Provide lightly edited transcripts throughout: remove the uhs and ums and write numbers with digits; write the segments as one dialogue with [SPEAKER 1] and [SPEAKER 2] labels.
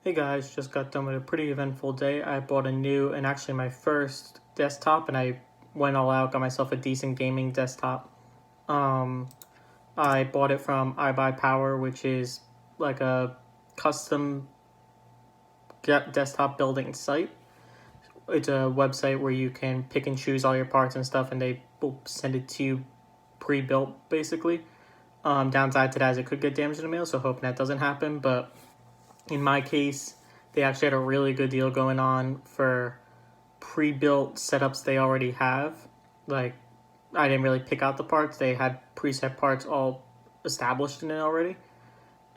[SPEAKER 1] Hey guys, just got done with a pretty eventful day. I bought a new and actually my first desktop, and I went all out, got myself a decent gaming desktop. Um, I bought it from iBuyPower, which is like a custom desktop building site. It's a website where you can pick and choose all your parts and stuff, and they will send it to you pre-built basically. Downside to that is it could get damaged in the mail, so hoping that doesn't happen. But in my case, they actually had a really good deal going on for pre-built setups they already have. Like, I didn't really pick out the parts. They had preset parts all established in it already.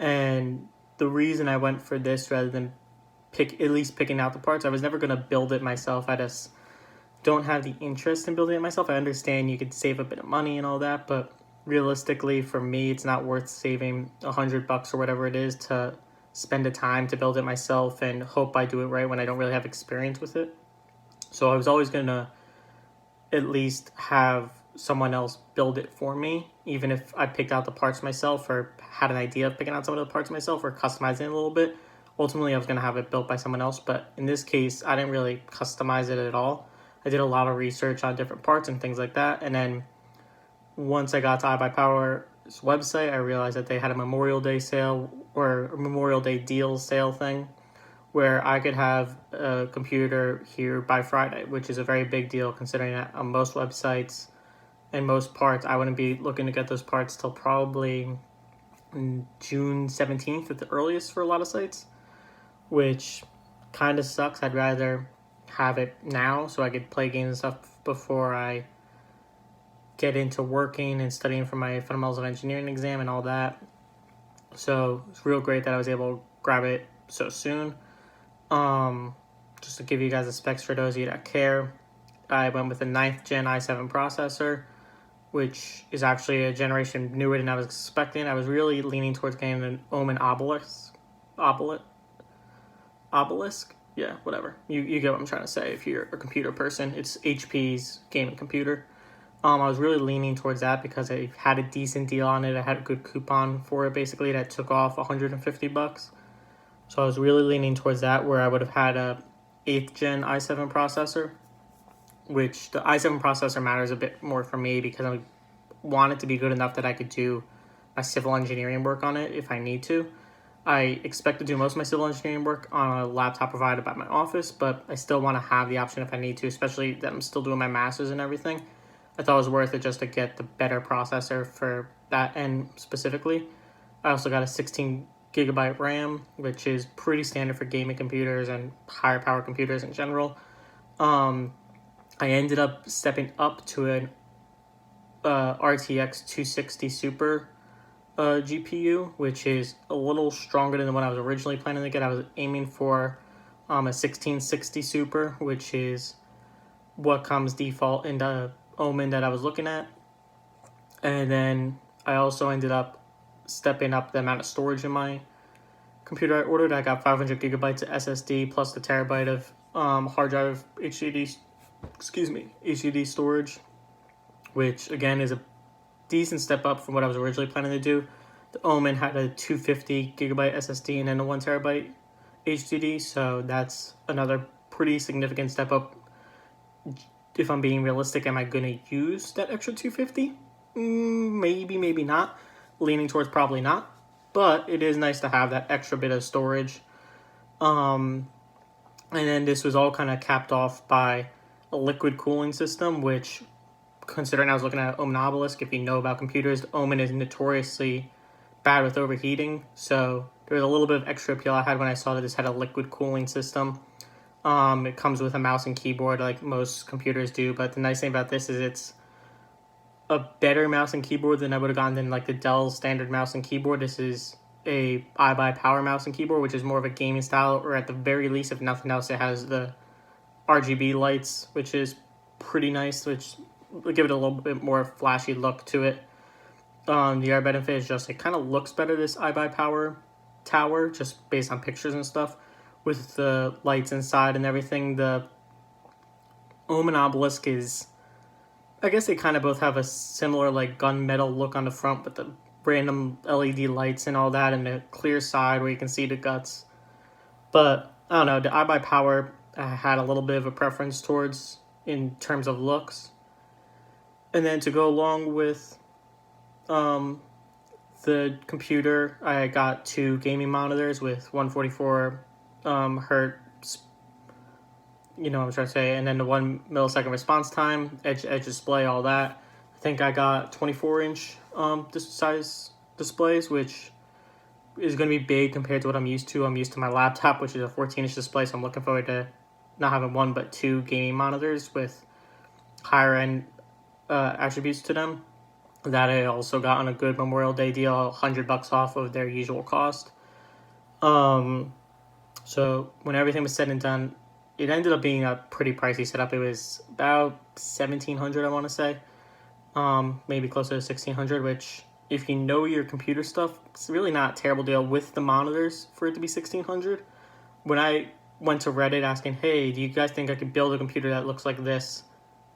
[SPEAKER 1] And the reason I went for this rather than picking out the parts, I was never going to build it myself. I just don't have the interest in building it myself. I understand you could save a bit of money and all that, but realistically for me, it's not worth saving $100 or whatever it is to spend the time to build it myself and hope I do it right when I don't really have experience with it. So I was always going to at least have someone else build it for me, even if I picked out the parts myself or had an idea of picking out some of the parts myself or customizing it a little bit. Ultimately, I was going to have it built by someone else, but in this case, I didn't really customize it at all. I did a lot of research on different parts and things like that, and then once I got to iBuyPower's website, I realized that they had a Memorial Day sale or a Memorial Day deal sale thing where I could have a computer here by Friday, which is a very big deal considering that on most websites and most parts, I wouldn't be looking to get those parts till probably June 17th at the earliest for a lot of sites, which kind of sucks. I'd rather have it now so I could play games and stuff before I get into working and studying for my fundamentals of engineering exam and all that. So it's real great that I was able to grab it so soon. Just to give you guys the specs for those of you that care, I went with a 9th gen i7 processor, which is actually a generation newer than I was expecting. I was really leaning towards getting an Omen Obelisk. Yeah, whatever. You get what I'm trying to say if you're a computer person. It's HP's gaming computer. I was really leaning towards that because I had a decent deal on it. I had a good coupon for it, basically, that took off $150. So I was really leaning towards that, where I would have had a 8th gen i7 processor, which the i7 processor matters a bit more for me because I want it to be good enough that I could do my civil engineering work on it if I need to. I expect to do most of my civil engineering work on a laptop provided by my office, but I still want to have the option if I need to, especially that I'm still doing my master's and everything. I thought it was worth it just to get the better processor for that end specifically. I also got a 16 gigabyte RAM, which is pretty standard for gaming computers and higher power computers in general. I ended up stepping up to an RTX 260 Super GPU, which is a little stronger than the one I was originally planning to get. I was aiming for a 1660 Super, which is what comes default in the Omen that I was looking at. And then I also ended up stepping up the amount of storage in my computer I ordered. I got 500 gigabytes of SSD plus the terabyte of hard drive HDD storage, which again is a decent step up from what I was originally planning to do. The Omen had a 250 gigabyte SSD and then a 1 terabyte HDD, so that's another pretty significant step up. If I'm being realistic, am I going to use that extra 250? Maybe, maybe not. Leaning towards probably not. But it is nice to have that extra bit of storage. And then this was all kind of capped off by a liquid cooling system, which, considering I was looking at Omen Obelisk, if you know about computers, Omen is notoriously bad with overheating. So there was a little bit of extra appeal I had when I saw that this had a liquid cooling system. It comes with a mouse and keyboard like most computers do, but the nice thing about this is it's a better mouse and keyboard than I would have gotten than like the Dell standard mouse and keyboard. This is a iBuyPower mouse and keyboard, which is more of a gaming style, or at the very least, if nothing else, it has the RGB lights, which is pretty nice, which will give it a little bit more flashy look to it. The other benefit is just it kind of looks better, this iBuyPower tower, just based on pictures and stuff, with the lights inside and everything. The Omen Obelisk is, I guess they kind of both have a similar like gunmetal look on the front, but the random LED lights and all that, and the clear side where you can see the guts. But I don't know, the iBuyPower I had a little bit of a preference towards in terms of looks. And then to go along with um, the computer, I got two gaming monitors with 144 hertz, you know what I'm trying to say, and then the 1 millisecond response time, edge display, all that. I think I got 24-inch size displays, which is going to be big compared to what I'm used to. I'm used to my laptop, which is a 14-inch display, so I'm looking forward to not having one but two gaming monitors with higher end attributes to them. That I also got on a good Memorial Day deal, $100 off of their usual cost. So when everything was said and done, it ended up being a pretty pricey setup. It was about 1,700, I want to say, maybe closer to 1,600. Which, if you know your computer stuff, it's really not a terrible deal with the monitors for it to be 1,600. When I went to Reddit asking, "Hey, do you guys think I could build a computer that looks like this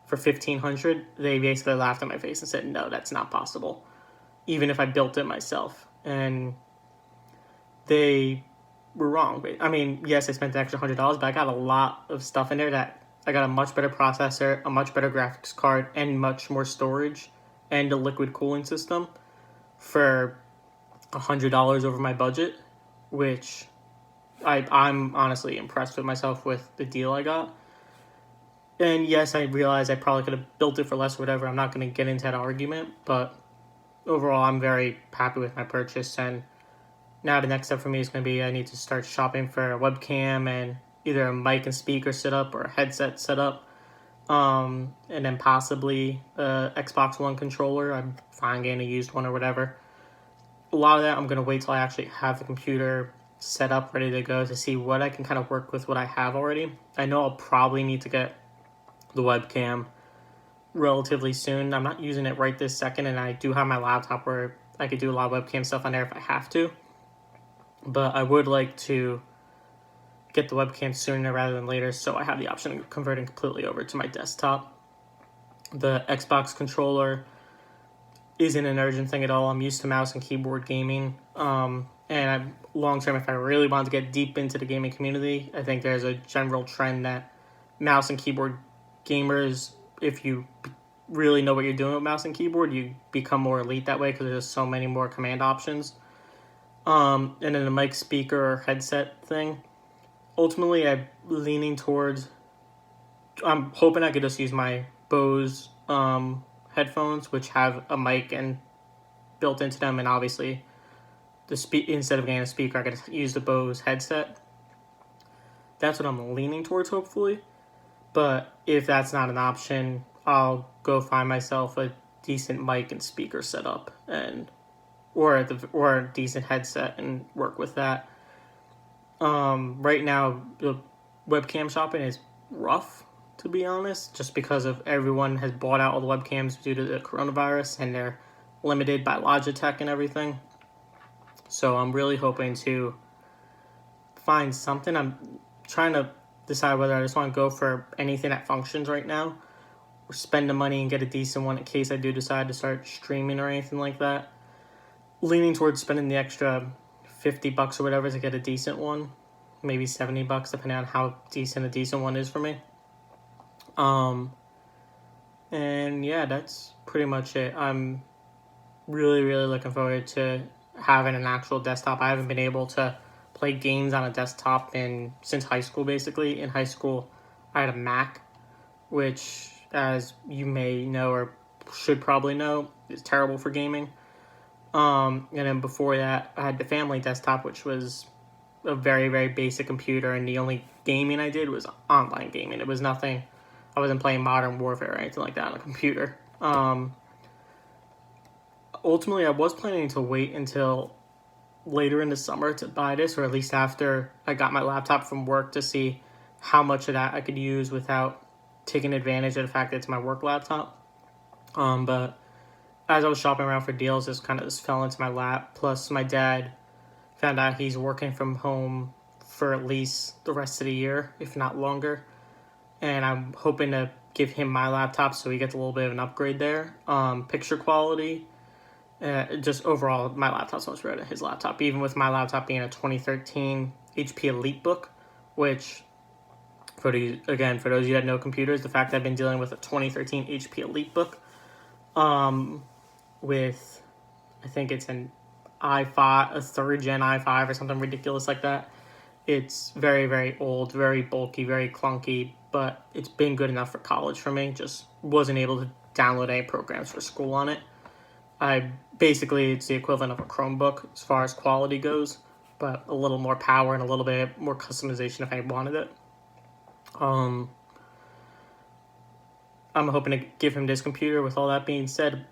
[SPEAKER 1] for 1,500?" They basically laughed in my face and said, "No, that's not possible, even if I built it myself." And they were wrong. But I mean, yes, I spent the extra $100, but I got a lot of stuff in there that I got a much better processor, a much better graphics card, and much more storage, and a liquid cooling system for $100 over my budget, which I'm honestly impressed with myself with the deal I got. And yes, I realize I probably could have built it for less or whatever. I'm not going to get into that argument, but overall, I'm very happy with my purchase. And now the next step for me is going to be I need to start shopping for a webcam and either a mic and speaker setup or a headset setup, and then possibly a Xbox One controller. I'm fine getting a used one or whatever. A lot of that I'm going to wait till I actually have the computer set up, ready to go, to see what I can kind of work with what I have already. I know I'll probably need to get the webcam relatively soon. I'm not using it right this second, and I do have my laptop where I could do a lot of webcam stuff on there if I have to. But I would like to get the webcam sooner rather than later, so I have the option of converting completely over to my desktop. The Xbox controller isn't an urgent thing at all. I'm used to mouse and keyboard gaming. And long term, if I really want to get deep into the gaming community, I think there's a general trend that mouse and keyboard gamers, if you really know what you're doing with mouse and keyboard, you become more elite that way because there's so many more command options. And then the mic, speaker, or headset thing. Ultimately, I'm leaning towards. I'm hoping I could just use my Bose headphones, which have a mic and built into them, and obviously, instead of getting a speaker, I could use the Bose headset. That's what I'm leaning towards, hopefully. But if that's not an option, I'll go find myself a decent mic and speaker setup, or a decent headset, and work with that. Right now, the webcam shopping is rough, to be honest, just because of everyone has bought out all the webcams due to the coronavirus, and they're limited by Logitech and everything. So I'm really hoping to find something. I'm trying to decide whether I just want to go for anything that functions right now, or spend the money and get a decent one in case I do decide to start streaming or anything like that. Leaning towards spending the extra $50 or whatever to get a decent one, maybe $70 depending on how decent a decent one is for me. And yeah, that's pretty much it. I'm really, really looking forward to having an actual desktop. I haven't been able to play games on a desktop since high school, basically. In high school, I had a Mac, which, as you may know or should probably know, is terrible for gaming. And then before that, I had the family desktop, which was a very, very basic computer, and the only gaming I did was online gaming. It was nothing. I wasn't playing Modern Warfare or anything like that on a computer. Ultimately, I was planning to wait until later in the summer to buy this, or at least after I got my laptop from work, to see how much of that I could use without taking advantage of the fact that it's my work laptop. But as I was shopping around for deals, this kind of just fell into my lap. Plus, my dad found out he's working from home for at least the rest of the year, if not longer. And I'm hoping to give him my laptop so he gets a little bit of an upgrade there. Picture quality Just overall, my laptop's much better than his laptop, even with my laptop being a 2013 HP EliteBook, which, for those of you that know computers, the fact that I've been dealing with a 2013 HP EliteBook, with, I think it's an i5, a 3rd gen i5 or something ridiculous like that. It's very, very old, very bulky, very clunky, but it's been good enough for college for me. Just wasn't able to download any programs for school on it. It's the equivalent of a Chromebook as far as quality goes, but a little more power and a little bit more customization if I wanted it. I'm hoping to give him this computer. With all that being said,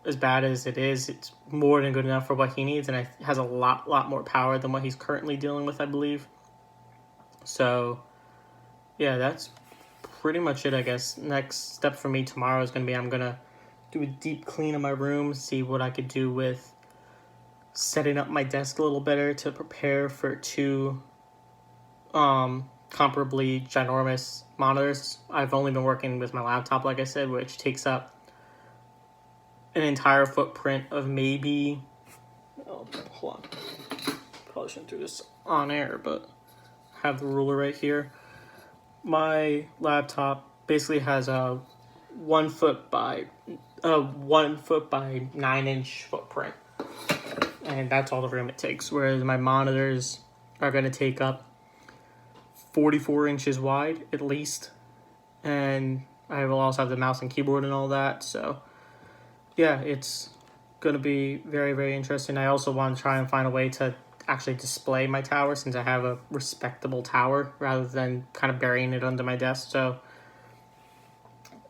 [SPEAKER 1] as bad as it is, it's more than good enough for what he needs, and it has a lot more power than what he's currently dealing with, I believe. So, yeah, that's pretty much it, I guess. Next step for me tomorrow is going to be I'm going to do a deep clean of my room, see what I could do with setting up my desk a little better to prepare for 2 comparably ginormous monitors. I've only been working with my laptop, like I said, which takes up an entire footprint of maybe... Oh, hold on. Probably shouldn't do this on air, but I have the ruler right here. My laptop basically has a 1 foot by 9-inch footprint, and that's all the room it takes. Whereas my monitors are going to take up 44 inches wide at least, and I will also have the mouse and keyboard and all that. So yeah, it's going to be very, very interesting. I also want to try and find a way to actually display my tower, since I have a respectable tower, rather than kind of burying it under my desk. So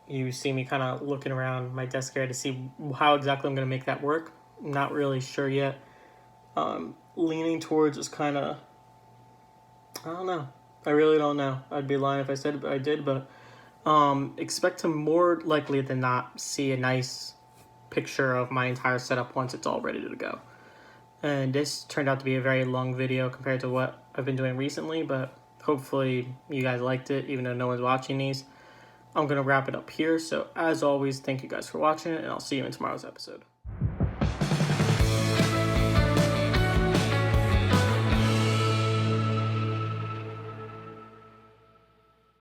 [SPEAKER 1] you see me kind of looking around my desk area to see how exactly I'm going to make that work. I'm not really sure yet. Leaning towards is kind of, I don't know. I really don't know. I'd be lying if I said I did, but expect to more likely than not see a nice picture of my entire setup once it's all ready to go. And this turned out to be a very long video compared to what I've been doing recently, but hopefully you guys liked it, even though no one's watching these. I'm going to wrap it up here. So as always, thank you guys for watching it, and I'll see you in tomorrow's episode.